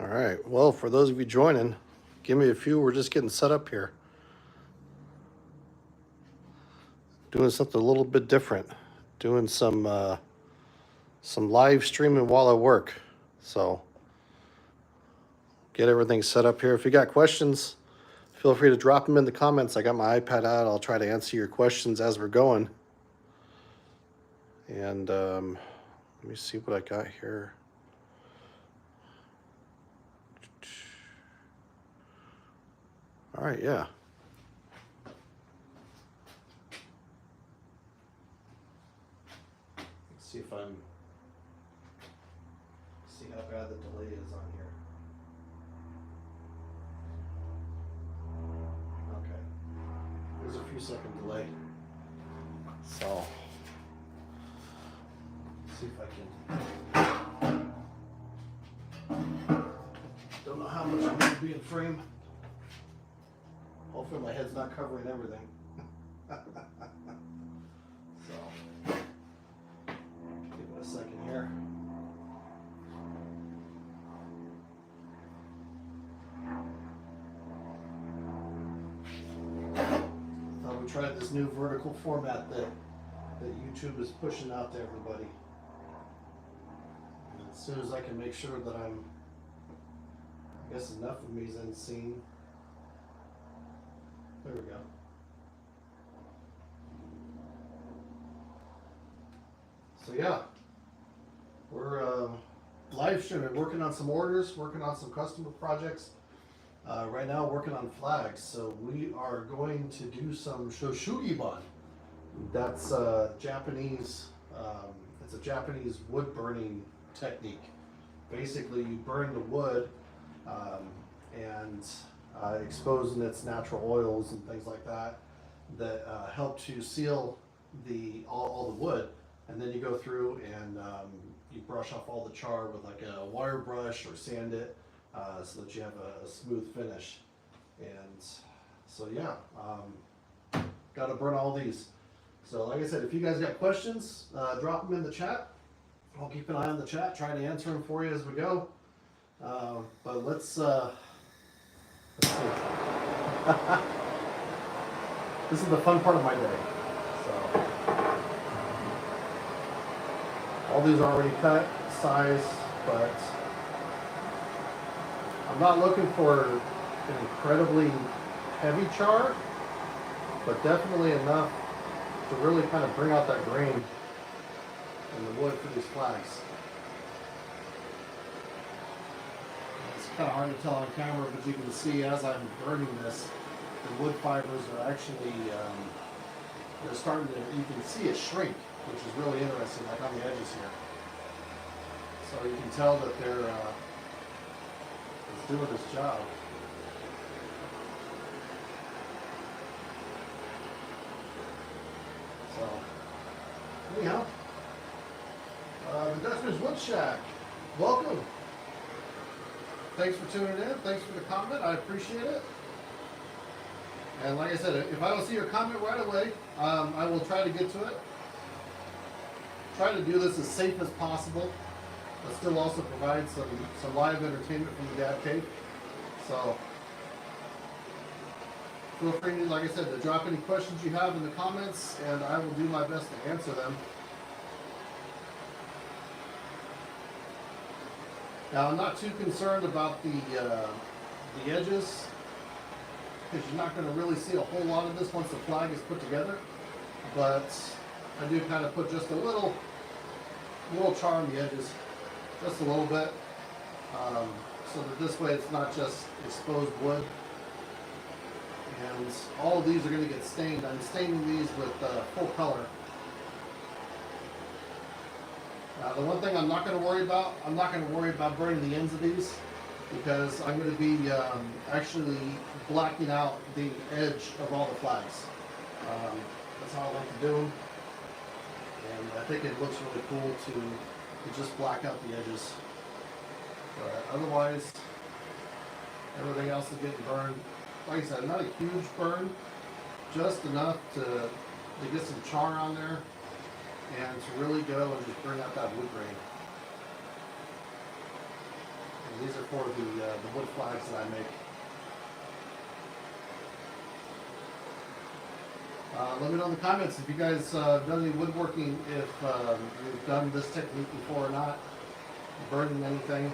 All right. Well, for those of you joining, give me a few. We're just getting set up here. Doing something a little bit different. Doing some live streaming while I work. So get everything set up here. If you got questions, feel free to drop them in the comments. I got my iPad out. I'll try to answer your questions as we're going. And let me see what I got here. All right, yeah. Let's see how bad the delay is on here. Okay. There's a few second delay. So let's see if I can. Don't know how much I'm going to be in frame. Hopefully my head's not covering everything. So, give it a second here. Thought we tried this new vertical format that YouTube is pushing out to everybody. And as soon as I can make sure that I guess enough of me is unseen. There we go. So yeah, we're live streaming, working on some orders, working on some customer projects. Right now, working on flags. So we are going to do some Shou Sugi Ban. That's Japanese. It's a Japanese wood burning technique. Basically, you burn the wood and exposing its natural oils and things like that help to seal all the wood, and then you go through and you brush off all the char with like a wire brush or sand it so that you have a smooth finish. And so yeah, got to burn all these. So like I said, if you guys got questions, drop them in the chat. I'll keep an eye on the chat, try to answer them for you as we go. But let's see. This is the fun part of my day. So all these are already cut, size, but I'm not looking for an incredibly heavy char, but definitely enough to really kind of bring out that grain in the wood for these flags. It's kind of hard to tell on camera, but you can see as I'm burning this, the wood fibers are actually, they're starting to, you can see it shrink, which is really interesting, like on the edges here. So you can tell that they're it's doing its job. So, anyhow, the Dutchman's Wood Shack, welcome. Thanks for tuning in. Thanks for the comment. I appreciate it. And like I said, if I don't see your comment right away, I will try to get to it. Try to do this as safe as possible, but still also provide some live entertainment from the Dad Cave. So feel free, like I said, to drop any questions you have in the comments, and I will do my best to answer them. Now, I'm not too concerned about the edges, because you're not going to really see a whole lot of this once the flag is put together. But I do kind of put just a little char on the edges, just a little bit, so that this way it's not just exposed wood. And all of these are going to get stained. I'm staining these with full color. Now, the one thing I'm not going to worry about, burning the ends of these, because I'm going to be actually blacking out the edge of all the flags. That's how I like to do them. And I think it looks really cool to just black out the edges. But otherwise, everything else is getting burned. Like I said, not a huge burn, just enough to get some char on there and to really go and just bring out that wood grain. And these are for the wood flags that I make. Let me know in the comments if you guys done any woodworking, if you've done this technique before or not, burning anything,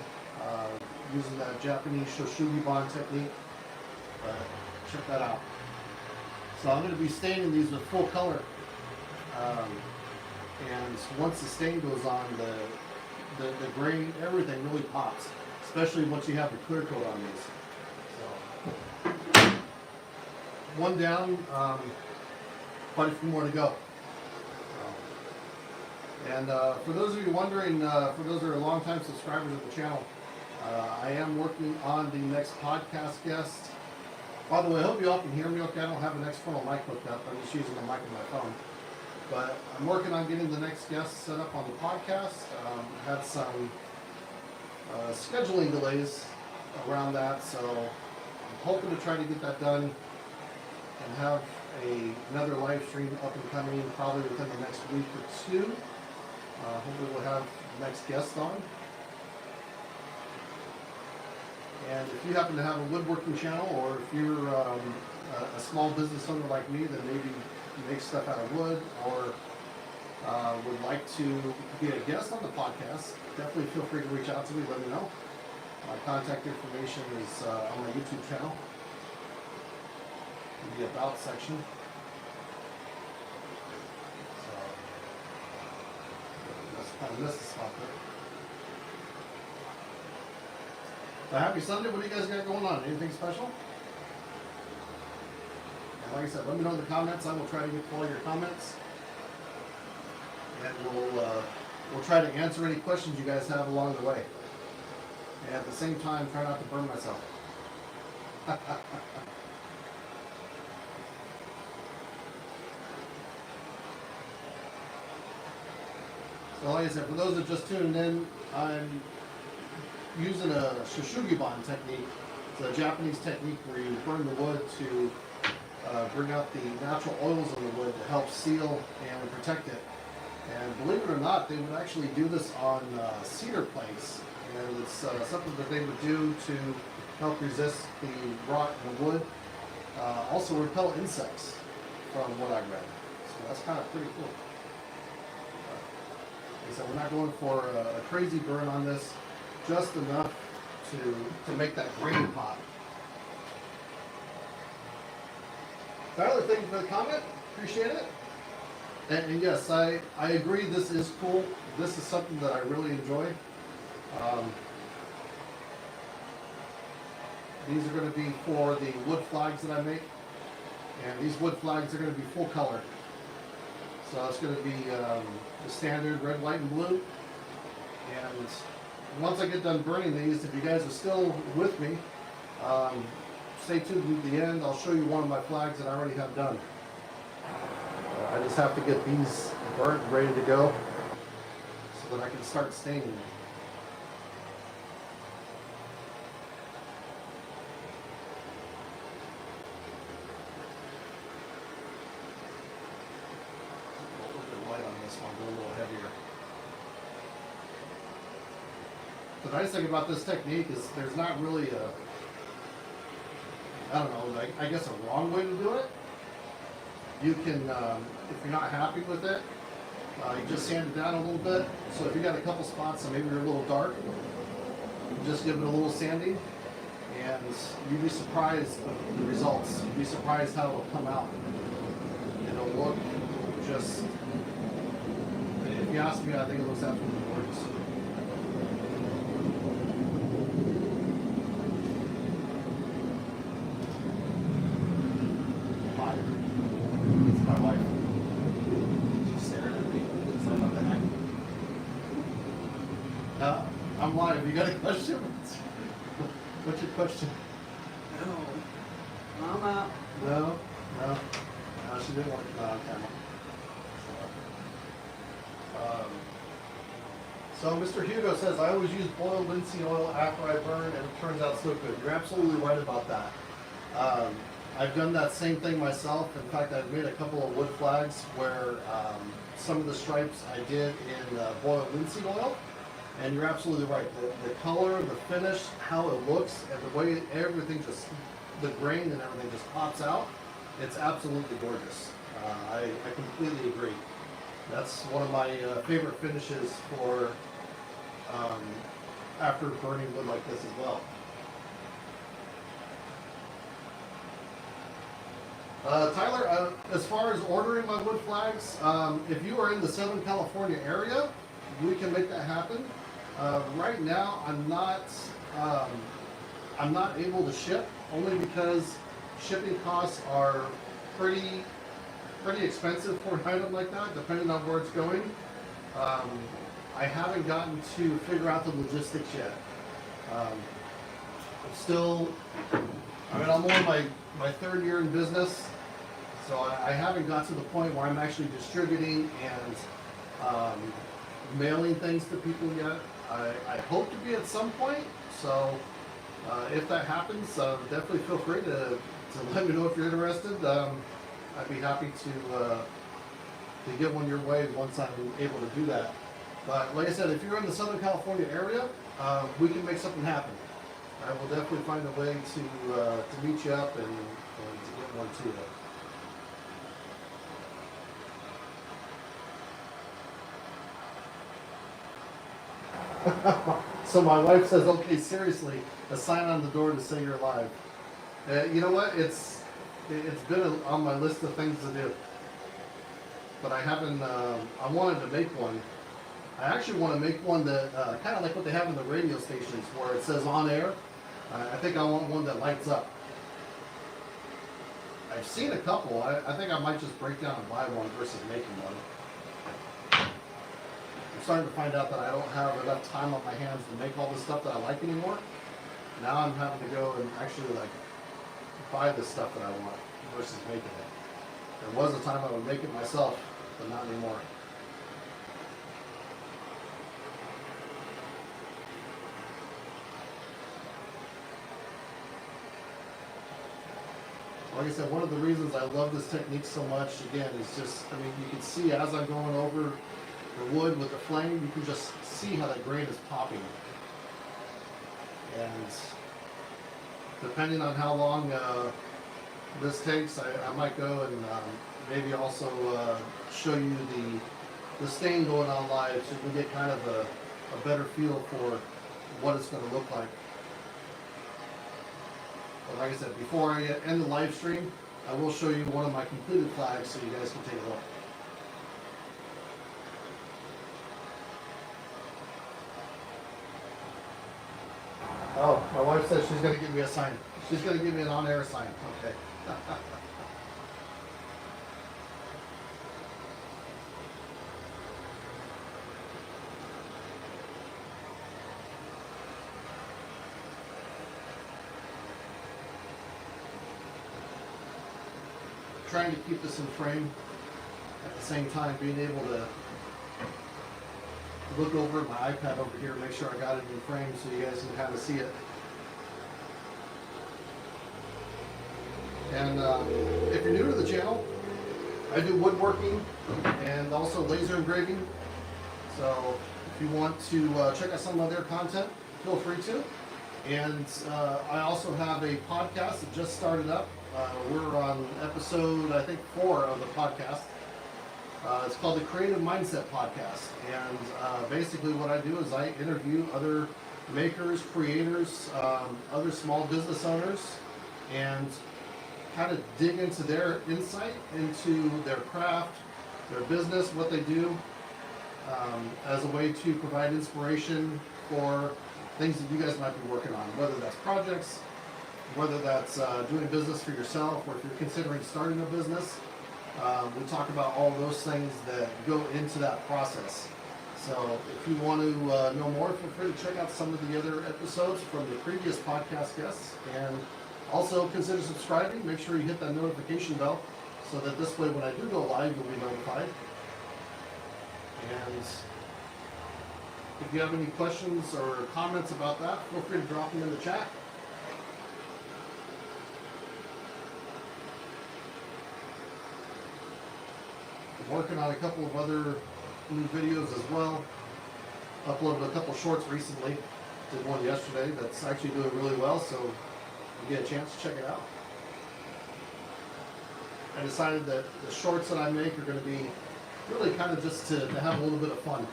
using that Japanese Shou Sugi Ban technique. Check that out. So I'm going to be staining these with full color, and once the stain goes on, the grain, everything really pops, especially once you have the clear coat on these. So one down. Quite a few more to go. And for those of you wondering, for those that are longtime subscribers of the channel, I am working on the next podcast guest. By the way, I hope you all can hear me okay. I don't have an external mic hooked up. I'm just using the mic on my phone. But I'm working on getting the next guest set up on the podcast. Had some scheduling delays around that, so I'm hoping to try to get that done and have another live stream up and coming probably within the next week or two. Hopefully we'll have the next guest on. And if you happen to have a woodworking channel, or if you're a small business owner like me that maybe makes stuff out of wood, or would like to be a guest on the podcast, definitely feel free to reach out to me, let me know. My contact information is on my YouTube channel, in the About section. So, that's kind of missed the spot there. So happy Sunday. What do you guys got going on? Anything special? And like I said, let me know in the comments. I will try to get to all your comments. And we'll try to answer any questions you guys have along the way. And at the same time, try not to burn myself. So like I said, for those that just tuned in, I'm using a Shou Sugi Ban technique. It's a Japanese technique where you burn the wood to bring out the natural oils in the wood to help seal and protect it. And believe it or not, they would actually do this on cedar planks. And it's something that they would do to help resist the rot in the wood. Also repel insects, from what I read. So that's kind of pretty cool. So we're not going for a crazy burn on this, just enough to make that grain pop. Tyler, thank you for the comment. Appreciate it. And yes, I agree, this is cool. This is something that I really enjoy. These are going to be for the wood flags that I make. And these wood flags are going to be full color. So it's going to be the standard red, white, and blue. And once I get done burning these, if you guys are still with me, stay tuned to the end. I'll show you one of my flags that I already have done. I just have to get these burnt, ready to go, so that I can start staining them. The nice thing about this technique is there's not really a, I don't know, like, I guess a wrong way to do it. You can, if you're not happy with it, you just sand it down a little bit. So if you got a couple spots that maybe are a little dark, you just give it a little sanding, and you'd be surprised at the results. You'd be surprised how it'll come out. It'll look just, if you ask me, I think it looks absolutely gorgeous. I'm live. You got a question? What's your question? No. Mama. No? No? No, she didn't want to on camera. So Mr. Hugo says, I always use boiled linseed oil after I burn and it turns out so good. You're absolutely right about that. I've done that same thing myself. In fact, I've made a couple of wood flags where some of the stripes I did in boiled linseed oil. And you're absolutely right. The color, the finish, how it looks, and the way everything just, the grain and everything just pops out, it's absolutely gorgeous. I completely agree. That's one of my favorite finishes for um, after burning wood like this as well. Tyler, as far as ordering my wood flags, if you are in the Southern California area, we can make that happen. Right now, um, I'm not able to ship only because shipping costs are pretty pretty expensive for an item like that, depending on where it's going. Um, I haven't gotten to figure out the logistics yet. Um, I'm still, I mean, I'm on my third year in business, so I haven't got to the point where I'm actually distributing and mailing things to people yet. I hope to be at some point, so if that happens, definitely feel free to let me know if you're interested. I'd be happy to get one your way once I'm able to do that. But like I said, if you're in the Southern California area, we can make something happen. I will definitely find a way to meet you up and to get one to you. So my wife says, okay, seriously, a sign on the door to say you're live. You know what? It's been on my list of things to do, but I haven't. I wanted to make one. I actually want to make one that kind of like what they have in the radio stations, where it says on air. I think I want one that lights up. I've seen a couple. I think I might just break down and buy one versus making one. I'm starting to find out that I don't have enough time on my hands to make all the stuff that I like anymore. Now I'm having to go and actually like buy the stuff that I want versus making it. There was a time I would make it myself, but not anymore. Like I said, one of the reasons I love this technique so much, again, is just, I mean, you can see as I'm going over the wood with the flame, you can just see how that grain is popping. And depending on how long this takes, I might go and maybe also show you the stain going on live so you can get kind of a better feel for what it's going to look like. But like I said, before I end the live stream, I will show you one of my completed flags so you guys can take a look. Oh, my wife says she's going to give me a sign. She's going to give me an on-air sign. Okay. Trying to keep this in frame at the same time, being able to look over at my iPad over here, make sure I got it in frame so you guys can kind of see it. And if you're new to the channel, I do woodworking and also laser engraving. So if you want to check out some of their content, feel free to. And I also have a podcast that just started up. We're on episode, I think, 4 of the podcast. It's called the Creative Mindset Podcast. And basically what I do is I interview other makers, creators, other small business owners, and kind of dig into their insight into their craft, their business, what they do, as a way to provide inspiration for things that you guys might be working on, whether that's projects, whether that's doing business for yourself, or if you're considering starting a business. We talk about all those things that go into that process. So if you want to know more, feel free to check out some of the other episodes from the previous podcast guests. And also consider subscribing. Make sure you hit that notification bell so that this way when I do go live, you'll be notified. And if you have any questions or comments about that, feel free to drop them in the chat. I'm working on a couple of other new videos as well. Uploaded a couple shorts recently. Did one yesterday that's actually doing really well, so if you get a chance, check it out. I decided that the shorts that I make are going to be really kind of just to have a little bit of fun.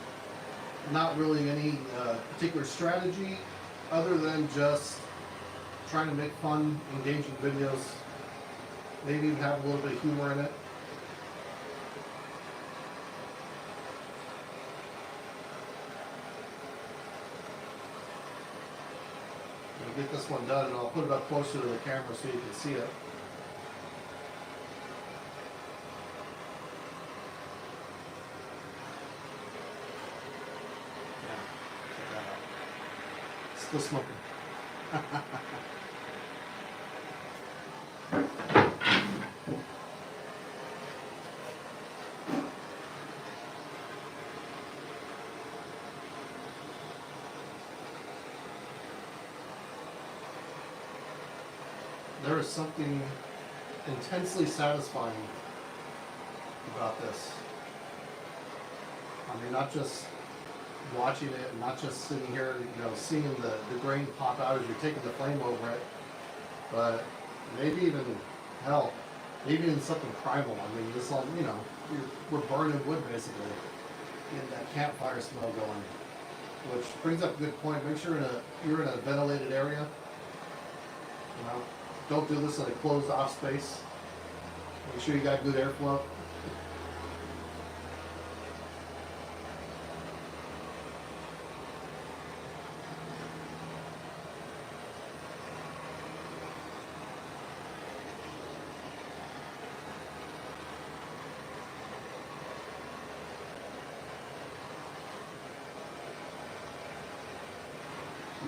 Not really any particular strategy other than just trying to make fun, engaging videos. Maybe even have a little bit of humor in it. I'll get this one done and I'll put it up closer to the camera so you can see it. Still smoking. There is something intensely satisfying about this. I mean, not just watching it, and not just sitting here, seeing the grain pop out as you're taking the flame over it, but maybe even, hell, maybe even something primal. I mean, this all, we're burning wood basically, getting that campfire smell going, which brings up a good point. Make sure you're in a ventilated area. Don't do this in a closed off space. Make sure you got good airflow.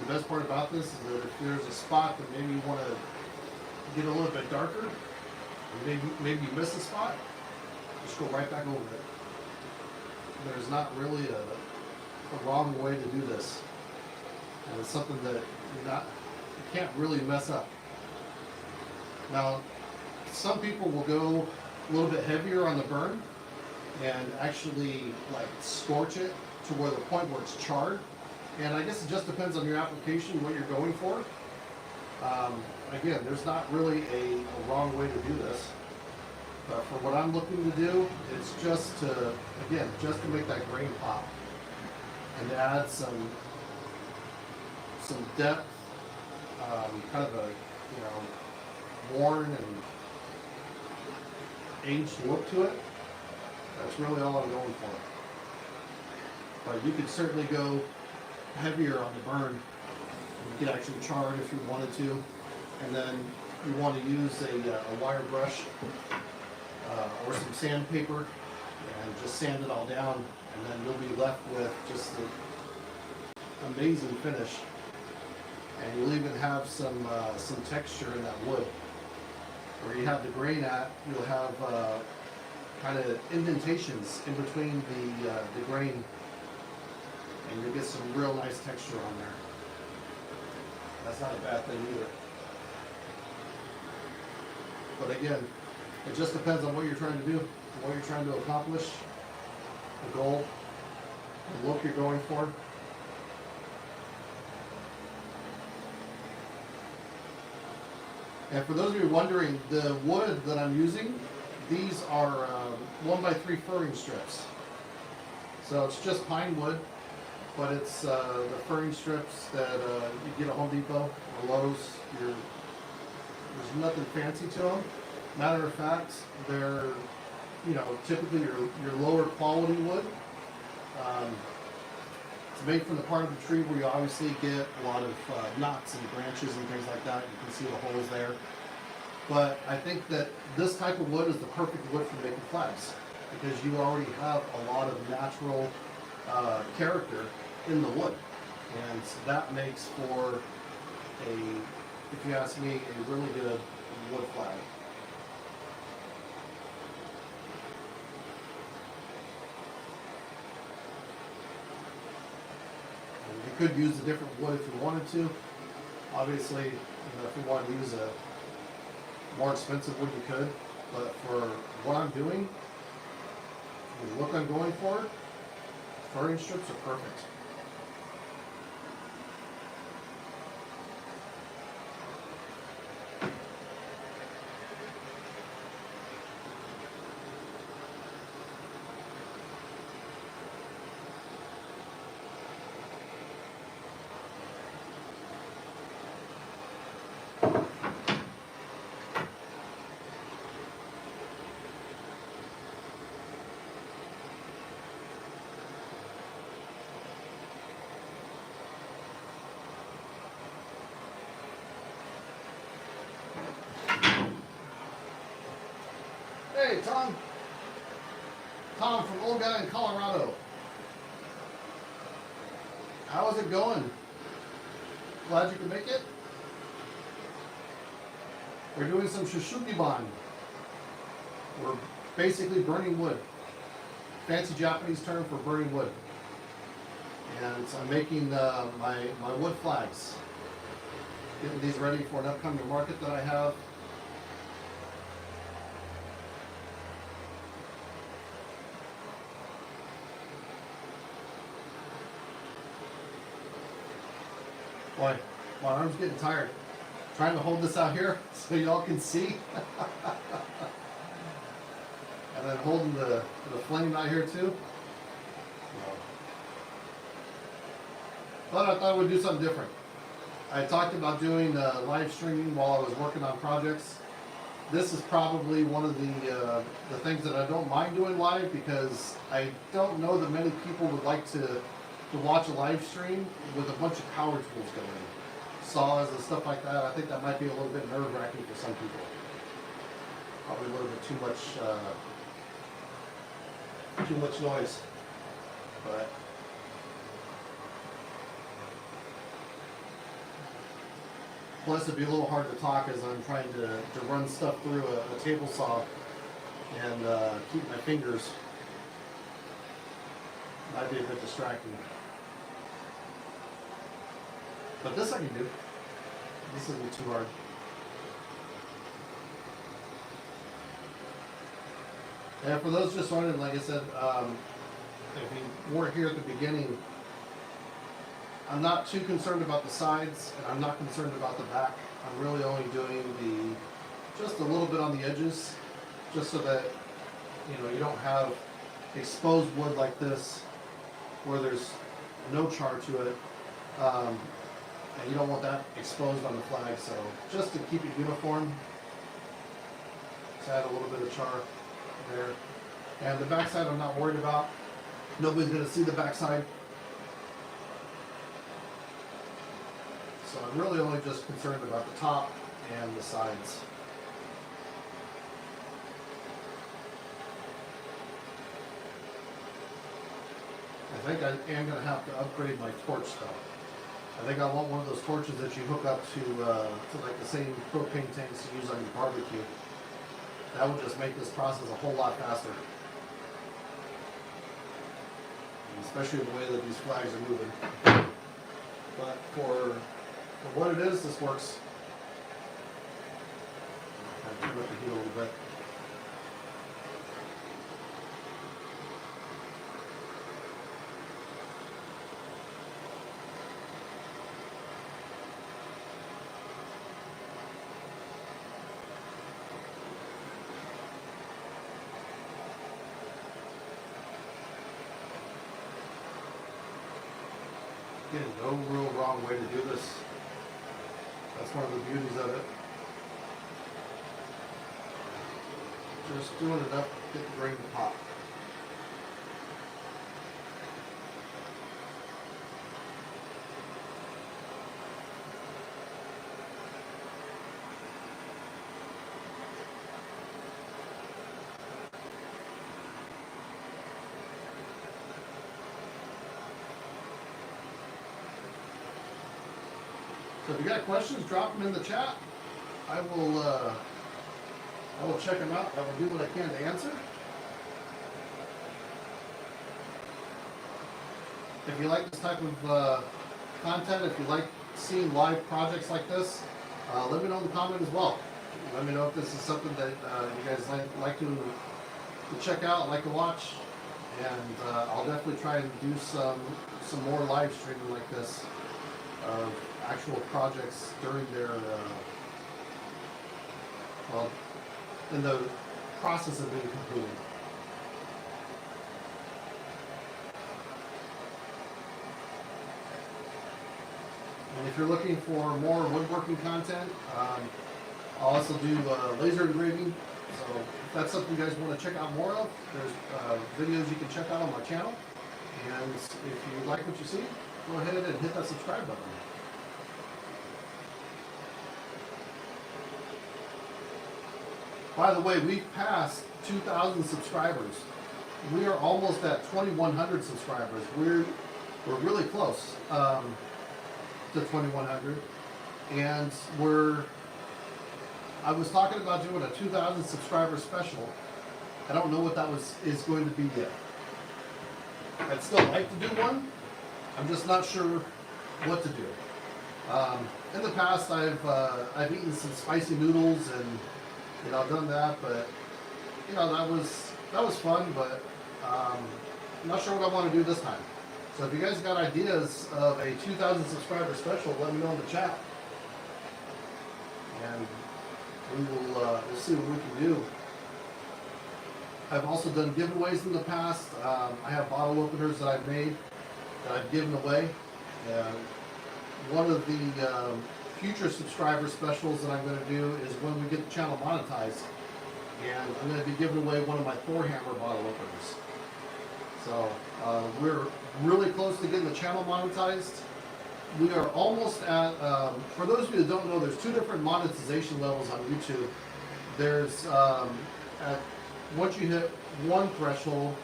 The best part about this is that if there's a spot that maybe you want to get a little bit darker, or maybe you miss a spot, just go right back over it. There's not really a wrong way to do this, and it's something that you can't really mess up. Now, some people will go a little bit heavier on the burn and actually like scorch it to where the point where it's charred. And I guess it just depends on your application, what you're going for. Again, there's not really a wrong way to do this. But for what I'm looking to do, it's just to make that grain pop. And to add some depth, kind of a, worn and aged look to it. That's really all I'm going for. But you could certainly go heavier on the burn. You could actually char it if you wanted to, and then you want to use a wire brush or some sandpaper and just sand it all down, and then you'll be left with just an amazing finish. And you'll even have some texture in that wood. Where you have the grain at, you'll have kind of indentations in between the grain. And you'll get some real nice texture on there. That's not a bad thing either. But again, it just depends on what you're trying to do, what you're trying to accomplish, the goal, the look you're going for. And for those of you wondering, the wood that I'm using, these are 1x3 furring strips. So it's just pine wood. But it's the furring strips that you get at Home Depot or Lowe's. There's nothing fancy to them. Matter of fact, they're typically your lower quality wood. It's made from the part of the tree where you obviously get a lot of knots and branches and things like that. You can see the holes there. But I think that this type of wood is the perfect wood for making flags because you already have a lot of natural character in the wood, and that makes for if you ask me, a really good wood flag. And you could use a different wood if you wanted to. Obviously, if you wanted to use a more expensive wood, you could. But for what I'm doing, the look I'm going for, furring strips are perfect. Tom. Tom from Old Guy in Colorado. How is it going? Glad you could make it. We're doing some Shou Sugi Ban. We're basically burning wood. Fancy Japanese term for burning wood. And I'm making my wood flags. Getting these ready for an upcoming market that I have. Boy, my arm's getting tired. Trying to hold this out here so y'all can see. And then holding the flame out here too. But I thought I would do something different. I talked about doing live streaming while I was working on projects. This is probably one of the things that I don't mind doing live, because I don't know that many people would like to watch a live stream with a bunch of power tools going. Saws and stuff like that. I think that might be a little bit nerve-wracking for some people. Probably a little bit too much noise. But plus it'd be a little hard to talk as I'm trying to run stuff through a table saw and keep my fingers. Might be a bit distracting. But this I can do. This isn't too hard. And for those just wondering, like I said, if you weren't here at the beginning, I'm not too concerned about the sides, and I'm not concerned about the back. I'm really only doing just a little bit on the edges, just so that you don't have exposed wood like this, where there's no char to it. And you don't want that exposed on the flag, so just to keep it uniform, just add a little bit of char there. And the backside I'm not worried about. Nobody's going to see the backside. So I'm really only just concerned about the top and the sides. I think I am going to have to upgrade my torch though. I think I want one of those torches that you hook up to like the same propane tanks you use on your barbecue. That would just make this process a whole lot faster. Especially the way that these flags are moving. But for what it is, this works. I'll turn up the heat a little bit. Again, no real wrong way to do this. That's one of the beauties of it. Just doing enough to get the grain to pop. So if you got questions, drop them in the chat. I will check them out. I will do what I can to answer. If you like this type of content, if you like seeing live projects like this, let me know in the comment as well. Let me know if this is something that you guys like to check out, like to watch, and I'll definitely try and do some more live streaming like this of actual projects during their in the process of being completed. And if you're looking for more woodworking content, I'll also do laser engraving. So if that's something you guys want to check out more of, there's videos you can check out on my channel. And if you like what you see, go ahead and hit that subscribe button. By the way, we've passed 2,000 subscribers. We are almost at 2,100 subscribers. We're really close to 2,100, and I was talking about doing a 2,000 subscriber special. I don't know what that is going to be yet. I'd still like to do one. I'm just not sure what to do. In the past, I've eaten some spicy noodles and I've done that, but that was fun. But I'm not sure what I want to do this time. So if you guys got ideas of a 2,000 subscriber special, let me know in the chat, and we'll see what we can do. I've also done giveaways in the past. I have bottle openers that I've made that I've given away. And one of the future subscriber specials that I'm going to do is when we get the channel monetized, and I'm going to be giving away one of my Thor hammer bottle openers. So we're really close to getting the channel monetized. We are almost at, for those of you that don't know, there's two different monetization levels on YouTube. There's, once you hit one threshold,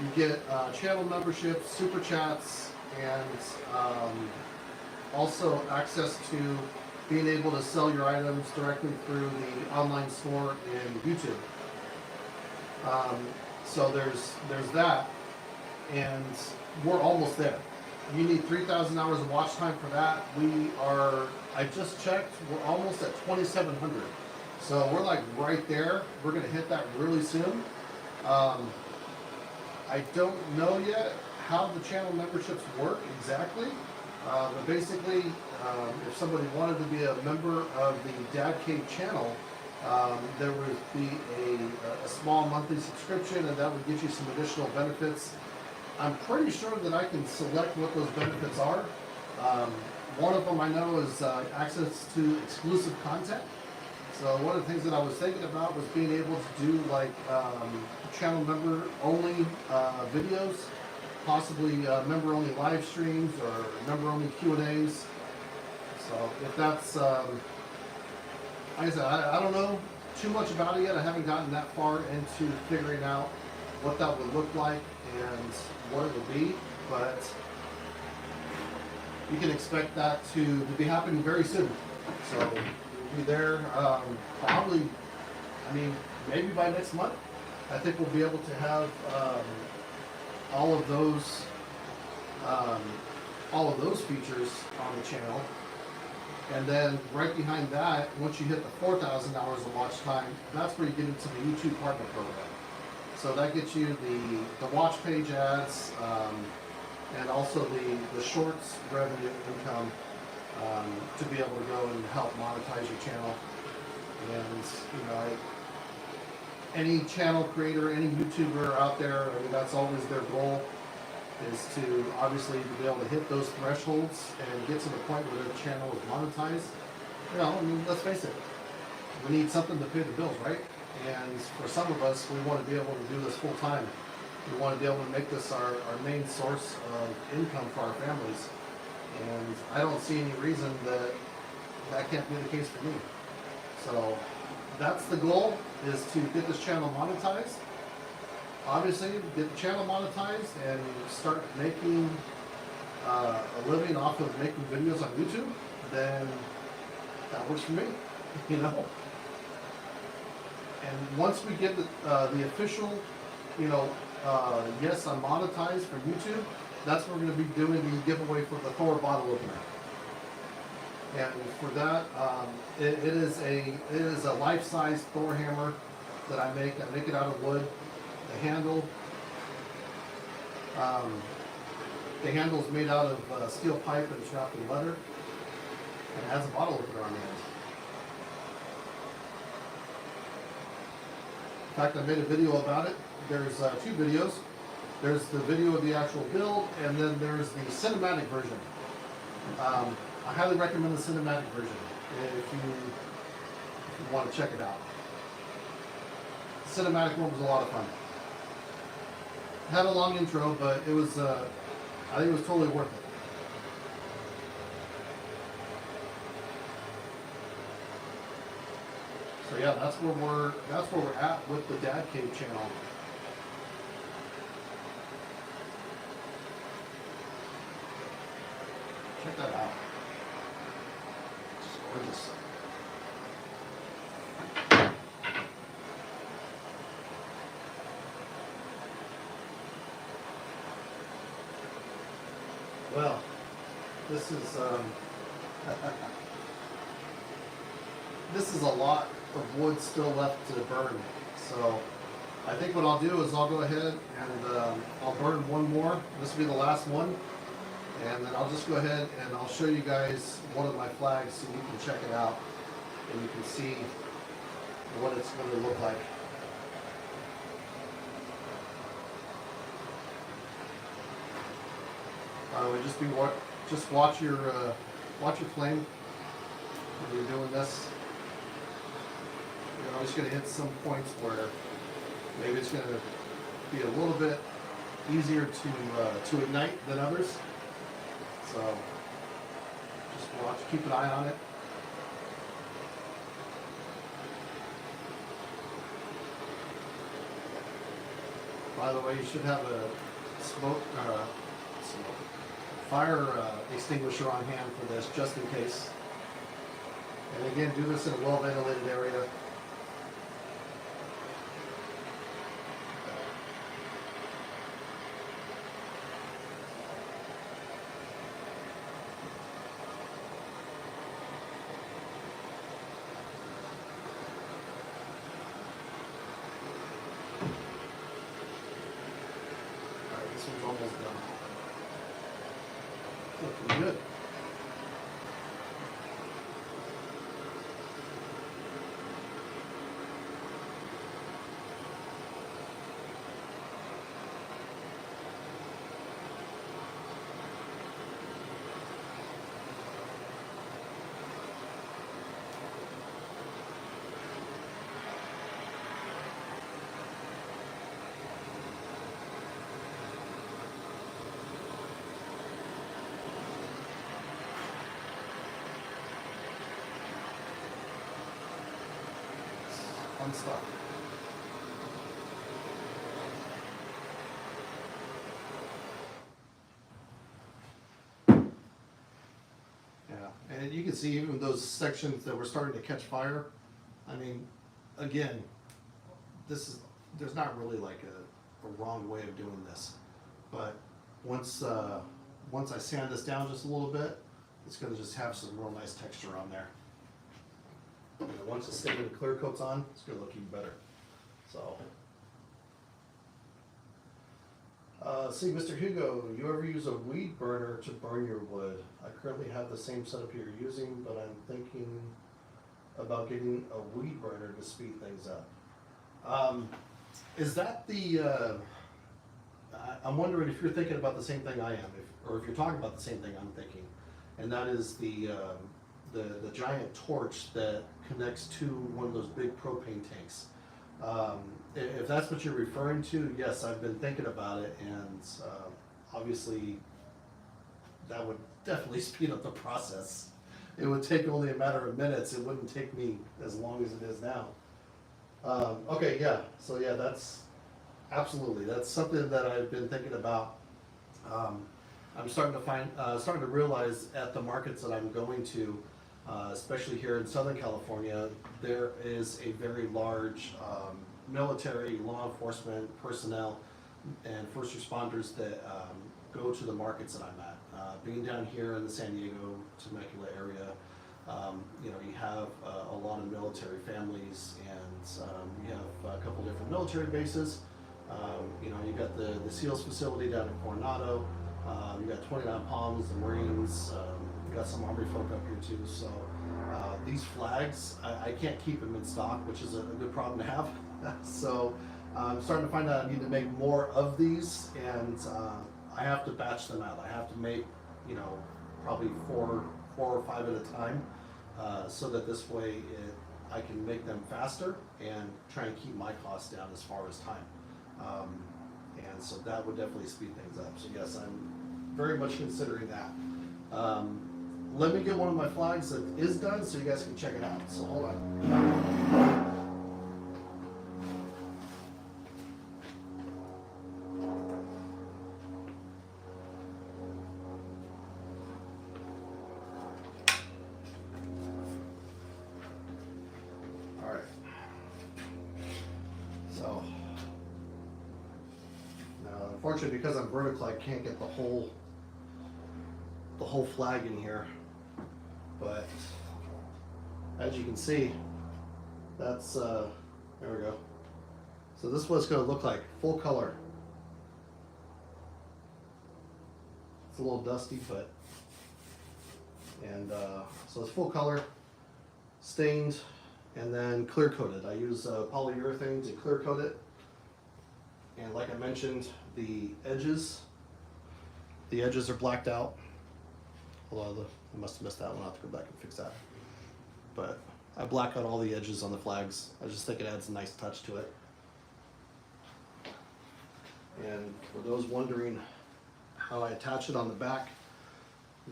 you get channel memberships, super chats, and also access to being able to sell your items directly through the online store in YouTube. So there's that, and we're almost there. You need 3,000 hours of watch time for that. I just checked, we're almost at 2,700. So we're like right there. We're gonna hit that really soon. I don't know yet how the channel memberships work exactly, but basically, if somebody wanted to be a member of the Dad Cave channel, there would be a small monthly subscription, and that would get you some additional benefits. I'm pretty sure that I can select what those benefits are. One of them I know is access to exclusive content. So one of the things that I was thinking about was being able to do like channel member only videos, possibly member only live streams or member only Q&As. So if that's, like I said, I don't know too much about it yet. I haven't gotten that far into figuring out what that would look like and what it would be, but you can expect that to be happening very soon. So we'll be there probably, maybe by next month. I think we'll be able to have all of those features on the channel. And then right behind that, once you hit the 4,000 hours of watch time, that's where you get into the YouTube Partner Program. So that gets you the watch page ads, and also the shorts revenue income to be able to go and help monetize your channel. And any channel creator, any YouTuber out there, that's always their goal, is to obviously be able to hit those thresholds and get to the point where their channel is monetized. Let's face it, we need something to pay the bills, right? And for some of us, we want to be able to do this full time. We want to be able to make this our main source of income for our families. And I don't see any reason that can't be the case for me. So that's the goal, is to get this channel monetized. Obviously, get the channel monetized and start making a living off of making videos on YouTube, then that works for me, And once we get the official, yes, I'm monetized from YouTube, that's when we're going to be doing the giveaway for the Thor bottle opener. And for that, it is a life-size Thor hammer that I make. I make it out of wood. The handle is made out of steel pipe and it's wrapped in leather, and it has a bottle opener on the end. In fact, I made a video about it. There's two videos. There's the video of the actual build, and then there's the cinematic version. I highly recommend the cinematic version if you want to check it out. The cinematic one was a lot of fun. Had a long intro, but it was, I think it was totally worth it. So yeah, that's where we're at with the Dad Cave channel. Check that out. It's gorgeous. Well, this is this is a lot of wood still left to burn. So I think what I'll do is I'll go ahead and I'll burn one more. This will be the last one. And then I'll just go ahead and I'll show you guys one of my flags so you can check it out and you can see what it's going to look like. Just watch your flame when you're doing this. You're always going to hit some points where maybe it's going to be a little bit easier to ignite than others. So just watch, keep an eye on it. By the way, you should have a fire extinguisher on hand for this, just in case. And again, do this in a well-ventilated area. This one's almost done. Looking good. Fun stuff. Yeah, and you can see even those sections that were starting to catch fire. I mean, again, there's not really like a wrong way of doing this, but once I sand this down just a little bit, it's going to just have some real nice texture on there. And once the stained clear coat's on, it's going to look even better. So, see, Mr. Hugo, you ever use a weed burner to burn your wood? I currently have the same setup you're using, but I'm thinking about getting a weed burner to speed things up. Is that the? I'm wondering if you're thinking about the same thing I am, or if you're talking about the same thing I'm thinking, and that is the giant torch that connects to one of those big propane tanks. If that's what you're referring to, yes, I've been thinking about it, and obviously that would definitely speed up the process. It would take only a matter of minutes. It wouldn't take me as long as it is now. Okay, yeah, so yeah, that's something that I've been thinking about. I'm starting to realize at the markets that I'm going to, especially here in Southern California, there is a very large military, law enforcement personnel, and first responders that go to the markets that I'm at. Being down here in the San Diego, Temecula area, you have a lot of military families, and you have a couple different military bases. You got the SEALs facility down in Coronado. You got 29 Palms, the Marines. You got some Army folk up here too. So these flags, I can't keep them in stock, which is a good problem to have. So I'm starting to find out I need to make more of these, and I have to batch them out. I have to make, probably four or five at a time, so that this way I can make them faster and try and keep my costs down as far as time. And so that would definitely speed things up. So yes, I'm very much considering that. let me get one of my flags that is done so you guys can check it out. So hold on. Alright. So now unfortunately because I'm vertical I can't get the whole flag in here. But as you can see, that's there we go. So this is what it's going to look like, full color. It's a little dusty, but so it's full color, stained, and then clear coated. I use polyurethane to clear coat it. And like I mentioned, the edges are blacked out. Although I must have missed that one. I'll have to go back and fix that. But I black out all the edges on the flags. I just think it adds a nice touch to it. And for those wondering how I attach it on the back,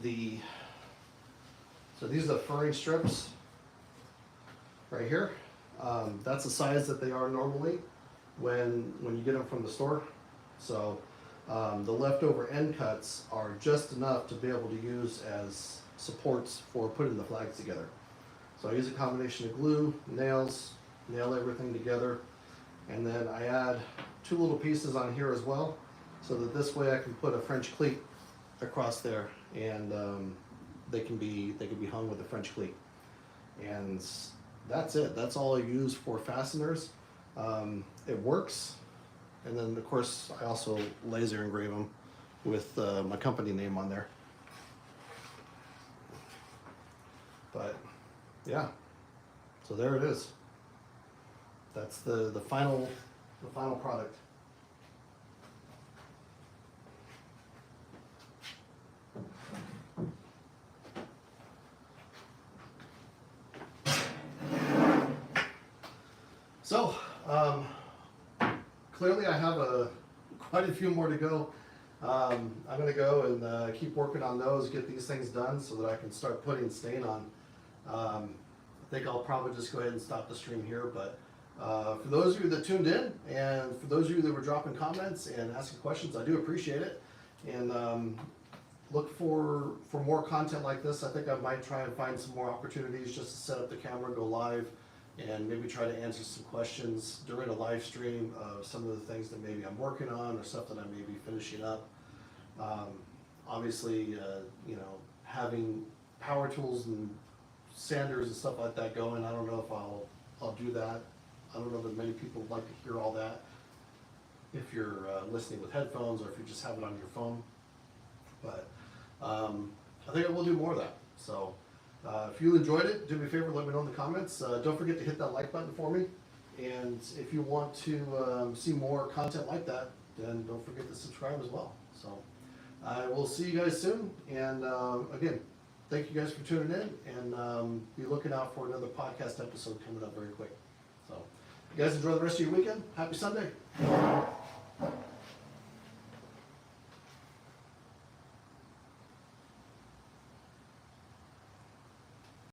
so these are the furring strips right here. That's the size that they are normally when you get them from the store. So the leftover end cuts are just enough to be able to use as supports for putting the flags together. So I use a combination of glue, nails, nail everything together, and then I add 2 little pieces on here as well, so that this way I can put a French cleat across there, and they can be hung with a French cleat. And that's it. That's all I use for fasteners. It works. And then of course I also laser engrave them with my company name on there. But yeah, so there it is. That's the final product. So clearly I have quite a few more to go. I'm going to go and keep working on those, get these things done so that I can start putting stain on. I think I'll probably just go ahead and stop the stream here, but for those of you that tuned in, and for those of you that were dropping comments and asking questions, I do appreciate it. And look for more content like this. I think I might try and find some more opportunities just to set up the camera, go live, and maybe try to answer some questions during a live stream of some of the things that maybe I'm working on or stuff that I may be finishing up. Obviously, you know, having power tools and sanders and stuff like that going, I don't know if I'll do that. I don't know that many people would like to hear all that if you're listening with headphones or if you just have it on your phone. But I think I will do more of that. So if you enjoyed it, do me a favor, let me know in the comments. Don't forget to hit that like button for me. And if you want to see more content like that, then don't forget to subscribe as well. So I will see you guys soon. And again, thank you guys for tuning in, and be looking out for another podcast episode coming up very quick. So you guys enjoy the rest of your weekend. Happy Sunday.